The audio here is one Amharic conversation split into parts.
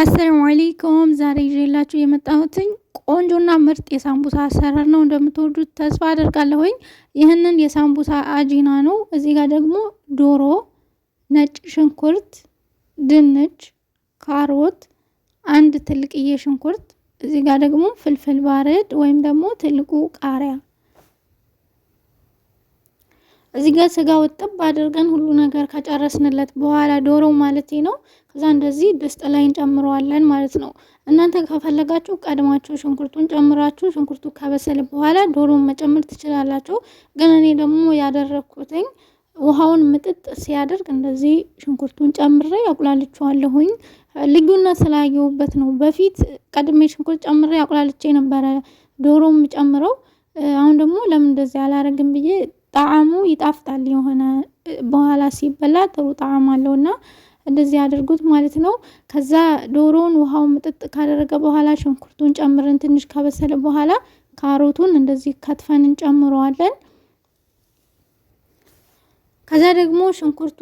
አሰላሙ አለይኩም ዛሬ ይዤላችሁ የመጣሁትኝ ቆንጆና ምርጥ የሳምቡሳ አሰራር ነው። እንደምትወዱት ተስፋ አደርጋለሁኝ። ይህንን የሳምቡሳ አጂና ነው። እዚህ ጋር ደግሞ ዶሮ፣ ነጭ ሽንኩርት፣ ድንች፣ ካሮት፣ አንድ ትልቅዬ ሽንኩርት፣ እዚህ ጋር ደግሞ ፍልፍል ባርድ ወይም ደግሞ ትልቁ ቃሪያ፣ እዚህ ጋር ስጋ ወጥብ አድርገን ሁሉ ነገር ከጨረስንለት በኋላ ዶሮ ማለት ነው። ከዛ እንደዚህ ድስት ላይ እንጨምረዋለን ማለት ነው። እናንተ ከፈለጋችሁ ቀድማችሁ ሽንኩርቱን ጨምራችሁ ሽንኩርቱ ከበሰለ በኋላ ዶሮን መጨመር ትችላላችሁ። ግን እኔ ደግሞ ያደረኩትኝ ውሃውን ምጥጥ ሲያደርግ እንደዚህ ሽንኩርቱን ጨምሬ አቁላልቼዋለሁኝ። ልዩነት ስላየሁበት ነው። በፊት ቀድሜ ሽንኩርት ጨምሬ አቁላልቼ ነበረ ዶሮም ጨምረው። አሁን ደግሞ ለምን እንደዚህ አላረግም ብዬ ጣዕሙ ይጣፍጣል። የሆነ በኋላ ሲበላ ጥሩ ጣዕም አለውና እንደዚህ አድርጉት ማለት ነው። ከዛ ዶሮውን ውሃው ምጥጥ ካደረገ በኋላ ሽንኩርቱን ጨምረን ትንሽ ከበሰለ በኋላ ካሮቱን እንደዚህ ከትፈን እንጨምረዋለን። ከዛ ደግሞ ሽንኩርቱ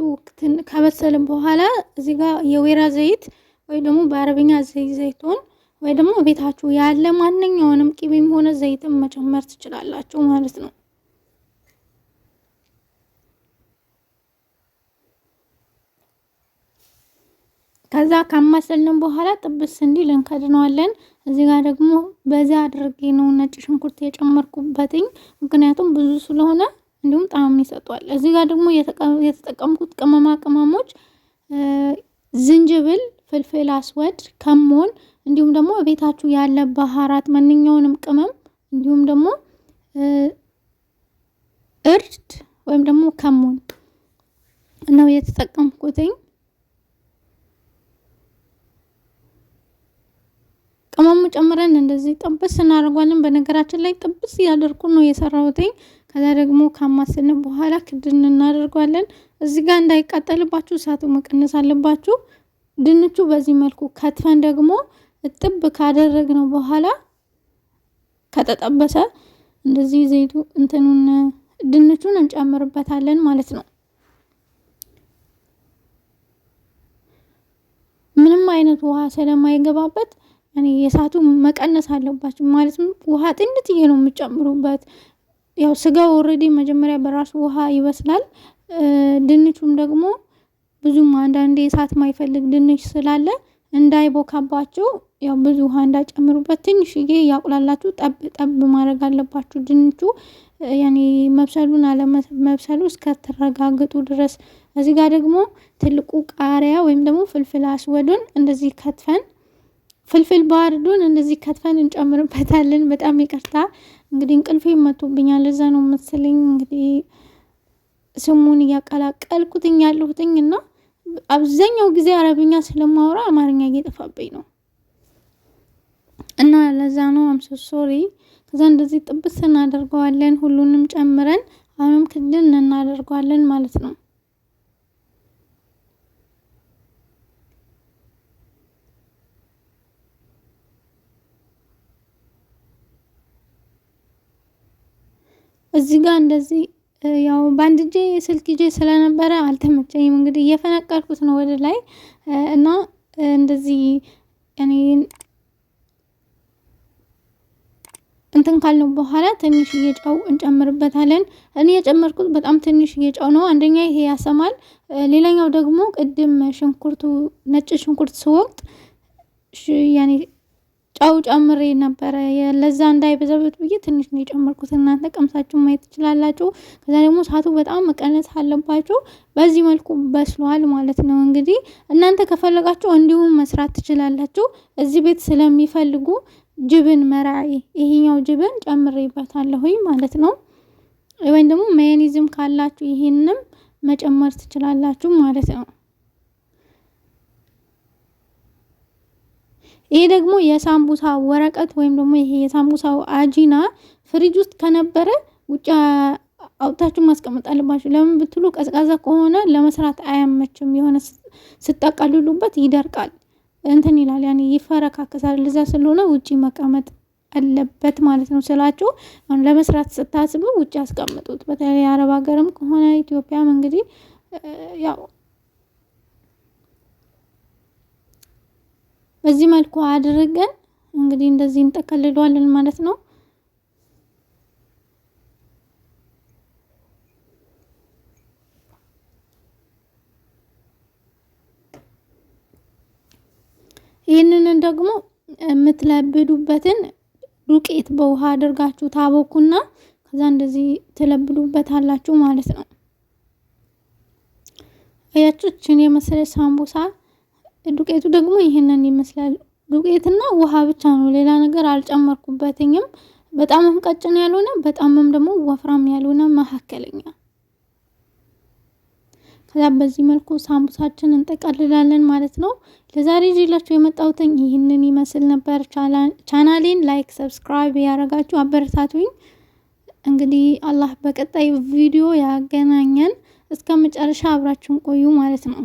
ከበሰለ በኋላ እዚህ ጋር የወይራ ዘይት ወይ ደግሞ በአረብኛ ዘይቱን ወይ ደግሞ ቤታችሁ ያለ ማንኛውንም ቅቤም ሆነ ዘይትም መጨመር ትችላላችሁ ማለት ነው። ከዛ ካማሰልን በኋላ ጥብስ እንዲል እንከድነዋለን። እዚህ ጋር ደግሞ በዛ አድርጌ ነው ነጭ ሽንኩርት የጨመርኩበትኝ ምክንያቱም ብዙ ስለሆነ እንዲሁም ጣዕም ይሰጣል። እዚህ ጋር ደግሞ የተጠቀምኩት ቅመማ ቅመሞች ዝንጅብል፣ ፍልፍል አስወድ፣ ከሞን እንዲሁም ደግሞ ቤታችሁ ያለ ባህራት ማንኛውንም ቅመም እንዲሁም ደግሞ እርድ ወይም ደግሞ ከሞን ነው የተጠቀምኩትኝ። ቅመሙ ጨምረን እንደዚህ ጥብስ እናደርጋለን። በነገራችን ላይ ጥብስ ያደርኩ ነው የሰራሁትኝ። ከዛ ደግሞ ካማሰልን በኋላ ክድን እናደርጋለን። እዚህ ጋር እንዳይቃጠልባችሁ እሳቱ መቀነስ አለባችሁ። ድንቹ በዚህ መልኩ ከትፈን ደግሞ እጥብ ካደረግነው በኋላ ከተጠበሰ እንደዚህ ዘይቱ ድንቹን እንጨምርበታለን ማለት ነው። ምንም አይነት ውሃ ስለማይገባበት የእሳቱ መቀነስ አለባችሁ ማለት ነው። ውሃ ጥንጥዬ ነው የምጨምሩበት። ያው ስጋው ኦሬዲ መጀመሪያ በራሱ ውሃ ይበስላል። ድንቹም ደግሞ ብዙም አንዳንዴ እሳት ማይፈልግ ድንች ስላለ እንዳይቦካባችሁ ያው ብዙ ውሃ እንዳጨምሩበት ትንሽዬ ያቁላላችሁ ጠብ ማድረግ አለባችሁ። ድንቹ መብሰሉን አለመብሰሉ እስከተረጋግጡ ድረስ። እዚህ ጋር ደግሞ ትልቁ ቃሪያ ወይም ደግሞ ፍልፍል አስወዱን እንደዚህ ከትፈን ፍልፍል ባርዱን እንደዚህ ከትፈን እንጨምርበታለን። በጣም ይቅርታ እንግዲህ እንቅልፌ መጥቶብኛል ለዛ ነው መሰለኝ እንግዲህ ስሙን እያቀላቀልኩትኝ ያለሁትኝ እና አብዛኛው ጊዜ አረብኛ ስለማወራ አማርኛ እየጠፋብኝ ነው እና ለዛ ነው አም ሶ ሶሪ። ከዛ እንደዚህ ጥብስ እናደርገዋለን ሁሉንም ጨምረን አሁንም ክድን እናደርገዋለን ማለት ነው። እዚህ ጋር እንደዚህ ያው ባንድ እጄ ስልክ እጄ ስለነበረ አልተመቸኝም። እንግዲህ እየፈነቀልኩት ነው ወደ ላይ እና እንደዚህ ካልነው በኋላ ትንሽዬ ጨው እንጨምርበታለን። እኔ የጨመርኩት በጣም ትንሽዬ ጨው ነው። አንደኛ ይሄ ያሰማል። ሌላኛው ደግሞ ቅድም ነጭ ሽንኩርት ስወቅት ጨው ጨምሬ ነበረ ለዛ እንዳይበዛበት ብዬ ትንሽ ነው የጨመርኩት። እናንተ ቀምሳችሁ ማየት ትችላላችሁ። ከዛ ደግሞ እሳቱ በጣም መቀነስ አለባችሁ። በዚህ መልኩ በስሏል ማለት ነው። እንግዲህ እናንተ ከፈለጋችሁ እንዲሁም መስራት ትችላላችሁ። እዚህ ቤት ስለሚፈልጉ ጅብን መራዒ ይሄኛው ጅብን ጨምሬበታለሁኝ ማለት ነው። ወይም ደግሞ ማዮኔዝም ካላችሁ ይሄንንም መጨመር ትችላላችሁ ማለት ነው። ይሄ ደግሞ የሳምቡሳ ወረቀት ወይም ደግሞ ይሄ የሳምቡሳው አጂና ፍሪጅ ውስጥ ከነበረ ውጭ አውጣችሁ ማስቀመጥ አለባችሁ። ለምን ብትሉ ቀዝቃዛ ከሆነ ለመስራት አያመችም። የሆነ ስጠቀልሉበት ይደርቃል ይላል ይፈረካከሳል። ለዛ ስለሆነ ውጪ መቀመጥ አለበት ማለት ነው ስላችሁ። አሁን ለመስራት ስታስቡ ውጪ አስቀምጡት። በተለይ አረብ ሀገርም ከሆነ ኢትዮጵያም እንግዲህ ያው በዚህ መልኩ አድርገን እንግዲህ እንደዚህ እንጠቀልለዋለን ማለት ነው። ይህንን ደግሞ የምትለብዱበትን ዱቄት በውሃ አድርጋችሁ ታቦኩና ከዛ እንደዚህ ትለብዱበታላችሁ ማለት ነው። አያችሁችን የመሰለ ሳምቡሳ። ዱቄቱ ደግሞ ይሄንን ይመስላል። ዱቄትና ውሃ ብቻ ነው፣ ሌላ ነገር አልጨመርኩበትኝም። በጣምም ቀጭን ያልሆነ በጣምም ደግሞ ወፍራም ያልሆነ መካከለኛ። ከዛ በዚህ መልኩ ሳምቡሳችን እንጠቀልላለን ማለት ነው። ለዛሬ ይዤላችሁ የመጣሁት ይህንን ይመስል ነበር። ቻናሌን ላይክ፣ ሰብስክራይብ ያደረጋችሁ አበረታቱኝ። እንግዲህ አላህ በቀጣይ ቪዲዮ ያገናኘን። እስከ መጨረሻ አብራችሁን ቆዩ ማለት ነው።